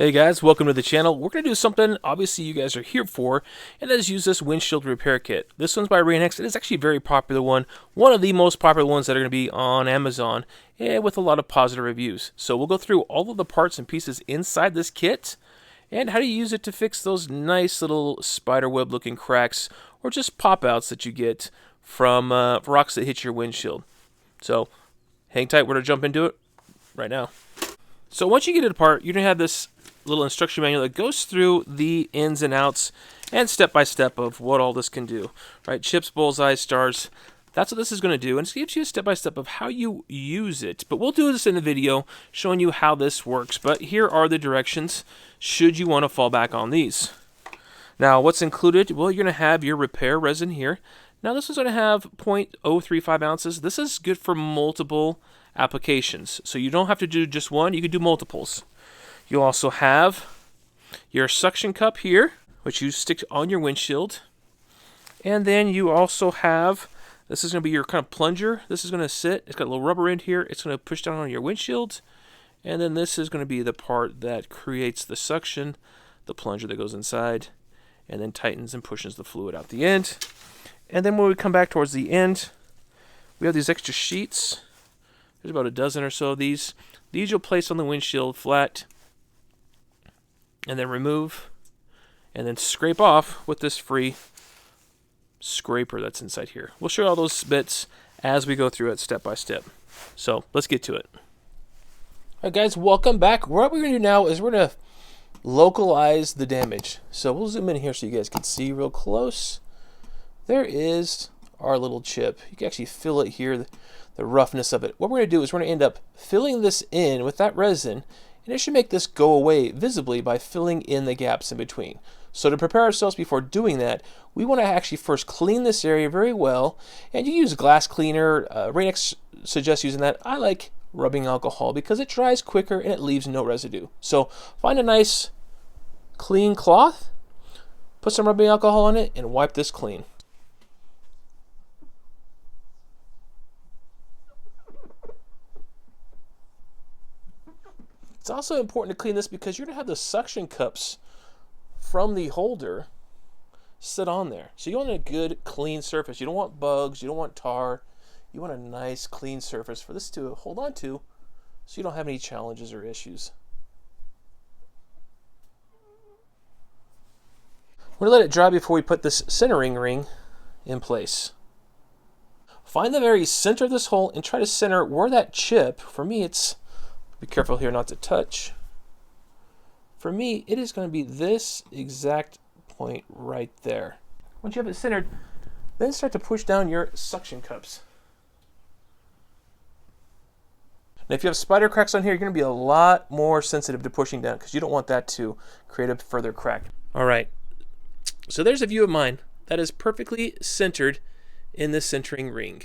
Hey guys, welcome to the channel. We're going to do something obviously you guys are here for, and that is use this windshield repair kit. This one's by Resin. It is actually a very popular one of the most popular ones that are going to be on Amazon, and with a lot of positive reviews. So we'll go through all of the parts and pieces inside this kit, and how to use it to fix those nice little spiderweb looking cracks, or just pop-outs that you get from rocks that hit your windshield. So hang tight, we're going to jump into it right now. So once you get it apart, you're going to have this little instruction manual that goes through the ins and outs and step by step of what all this can do. Right? Chips, bullseyes, stars. That's what this is going to do, and it gives you a step by step of how you use it. But we'll do this in the video showing you how this works. But here are the directions should you want to fall back on these. Now what's included? Well, you're going to have your repair resin here. Now this is going to have 0.035 ounces. This is good for multiple applications. So you don't have to do just one, you can do multiples. You'll also have your suction cup here, which you stick on your windshield. And then you also have, this is going to be your kind of plunger. This is going to sit, it's got a little rubber end here. It's going to push down on your windshield. And then this is going to be the part that creates the suction, the plunger that goes inside, and then tightens and pushes the fluid out the end. And then when we come back towards the end, we have these extra sheets. There's about a dozen or so of these. These you'll place on the windshield flat, and then remove, and then scrape off with this free scraper that's inside here. We'll show you all those bits as we go through it step by step. So let's get to it. All right, guys, welcome back. What we're going to do now is we're going to localize the damage. So we'll zoom in here so you guys can see real close. There is our little chip. You can actually feel it here, the roughness of it. What we're going to do is we're going to end up filling this in with that resin, and it should make this go away visibly by filling in the gaps in between. So to prepare ourselves before doing that, we want to actually first clean this area very well, and you use glass cleaner. Rain-X suggests using that. I like rubbing alcohol because it dries quicker and it leaves no residue. So find a nice clean cloth, put some rubbing alcohol on it, and wipe this clean. It's also important to clean this because you're going to have the suction cups from the holder sit on there. So you want a good clean surface. You don't want bugs, you don't want tar. You want a nice clean surface for this to hold on to so you don't have any challenges or issues. We're going to let it dry before we put this centering ring in place. Find the very center of this hole and try to center where that chip, for me it's, be careful here not to touch. For me, it is going to be this exact point right there. Once you have it centered, then start to push down your suction cups. Now if you have spider cracks on here, you're going to be a lot more sensitive to pushing down because you don't want that to create a further crack. All right, so there's a view of mine that is perfectly centered in this centering ring.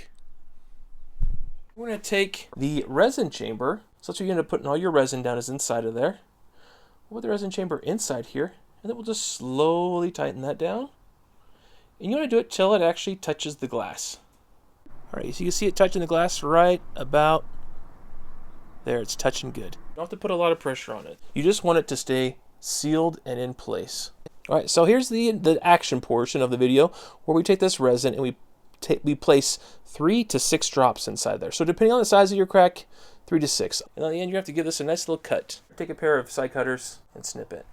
We're going to take the resin chamber. So that's what you end up putting all your resin down is inside of there. We'll put the resin chamber inside here, and then we'll just slowly tighten that down. And you want to do it till it actually touches the glass. All right, so you can see it touching the glass right about there. It's touching good. You don't have to put a lot of pressure on it. You just want it to stay sealed and in place. All right, so here's the action portion of the video where we take this resin and we place 3 to 6 drops inside there. So depending on the size of your crack, 3 to 6. And on the end, you have to give this a nice little cut. Take a pair of side cutters and snip it.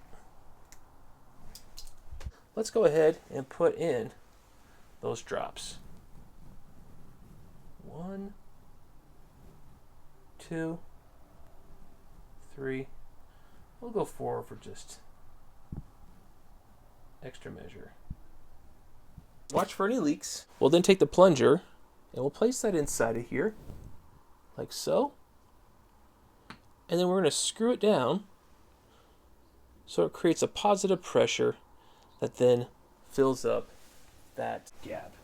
Let's go ahead and put in those drops. 1, 2, 3. We'll go 4 for just extra measure. Watch for any leaks. We'll then take the plunger and we'll place that inside of here, like so. And then we're going to screw it down so it creates a positive pressure that then fills up that gap.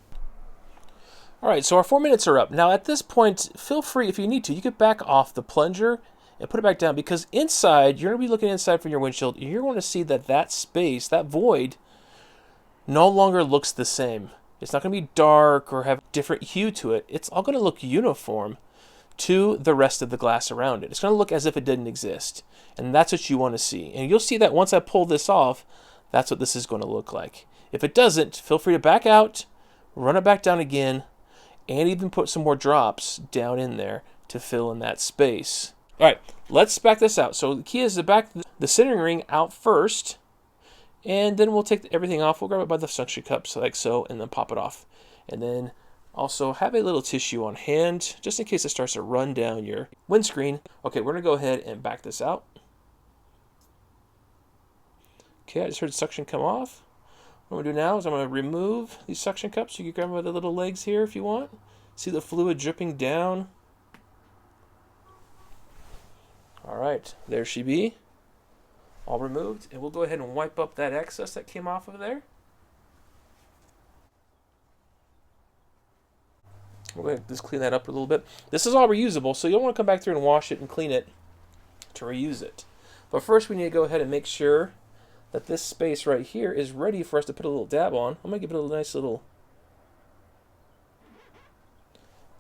All right, so our 4 minutes are up. Now at this point, feel free, if you need to, you could back off the plunger and put it back down, because inside, you're going to be looking inside from your windshield, and you're going to see that that space, that void, no longer looks the same. It's not going to be dark or have different hue to it. It's all going to look uniform, to the rest of the glass around it. It's going to look as if it didn't exist. And that's what you want to see. And you'll see that once I pull this off, that's what this is going to look like. If it doesn't, feel free to back out, run it back down again, and even put some more drops down in there to fill in that space. All right, let's back this out. So the key is to back the centering ring out first, and then we'll take everything off. We'll grab it by the suction cups like so, and then pop it off. And then also have a little tissue on hand, just in case it starts to run down your windscreen. Okay, we're gonna go ahead and back this out. Okay, I just heard suction come off. What I'm gonna do now is I'm gonna remove these suction cups. You can grab them by the little legs here if you want. See the fluid dripping down. All right, there she be, all removed. And we'll go ahead and wipe up that excess that came off of there. We'll go ahead and just clean that up a little bit. This is all reusable, so you'll want to come back through and wash it and clean it to reuse it. But first we need to go ahead and make sure that this space right here is ready for us to put a little dab on. I'm going to give it a nice little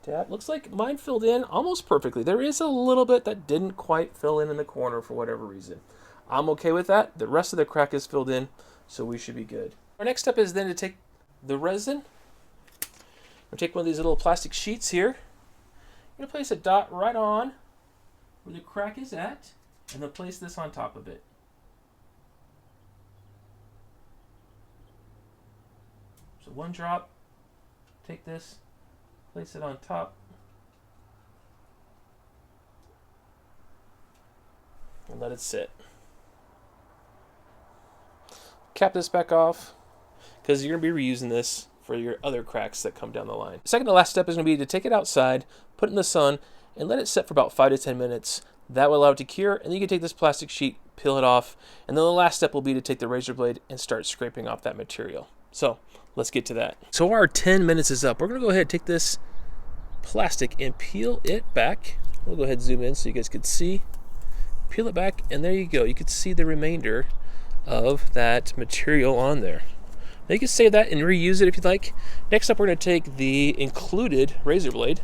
dab. Looks like mine filled in almost perfectly. There is a little bit that didn't quite fill in the corner for whatever reason. I'm okay with that. The rest of the crack is filled in, so we should be good. Our next step is then to take the resin. We'll take one of these little plastic sheets here. I'm going to place a dot right on where the crack is at, and then place this on top of it. So one drop, take this, place it on top, and let it sit. Cap this back off, because you're going to be reusing this for your other cracks that come down the line. Second to last step is going to be to take it outside, put it in the sun, and let it set for about 5 to 10 minutes. That will allow it to cure, and then you can take this plastic sheet, peel it off, and then the last step will be to take the razor blade and start scraping off that material. So let's get to that. So our 10 minutes is up. We're going to go ahead and take this plastic and peel it back. We'll go ahead and zoom in so you guys can see. Peel it back, and there you go. You can see the remainder of that material on there. Now you can save that and reuse it if you'd like. Next up, we're going to take the included razor blade.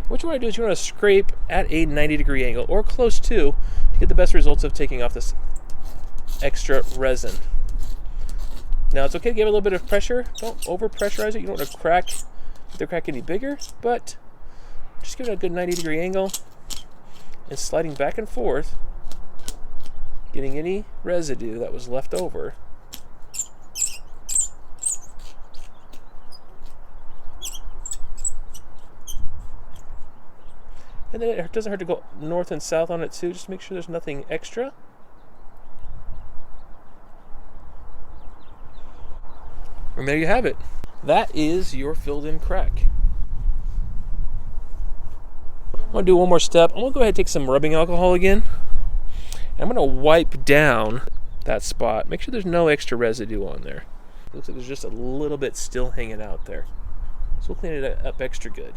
What you want to do is you want to scrape at a 90-degree angle or close to get the best results of taking off this extra resin. Now it's okay to give it a little bit of pressure. Don't over pressurize it. You don't want to crack the crack any bigger, but just give it a good 90-degree angle and sliding back and forth, getting any residue that was left over. And then it doesn't hurt to go north and south on it too. Just make sure there's nothing extra. And there you have it. That is your filled in crack. I'm going to do one more step. I'm going to go ahead and take some rubbing alcohol again. And I'm going to wipe down that spot. Make sure there's no extra residue on there. It looks like there's just a little bit still hanging out there. So we'll clean it up extra good.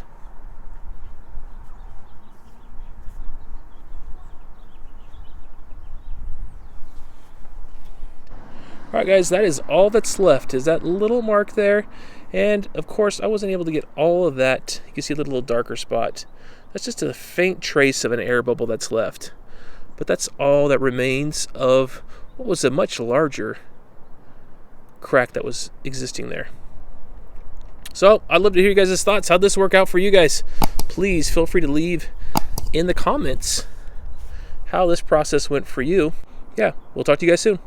Alright guys, that is all that's left, is that little mark there. And of course I wasn't able to get all of that. You can see the little darker spot. That's just a faint trace of an air bubble that's left. But that's all that remains of what was a much larger crack that was existing there. So I'd love to hear you guys' thoughts. How'd this work out for you guys? Please feel free to leave in the comments how this process went for you. Yeah, we'll talk to you guys soon.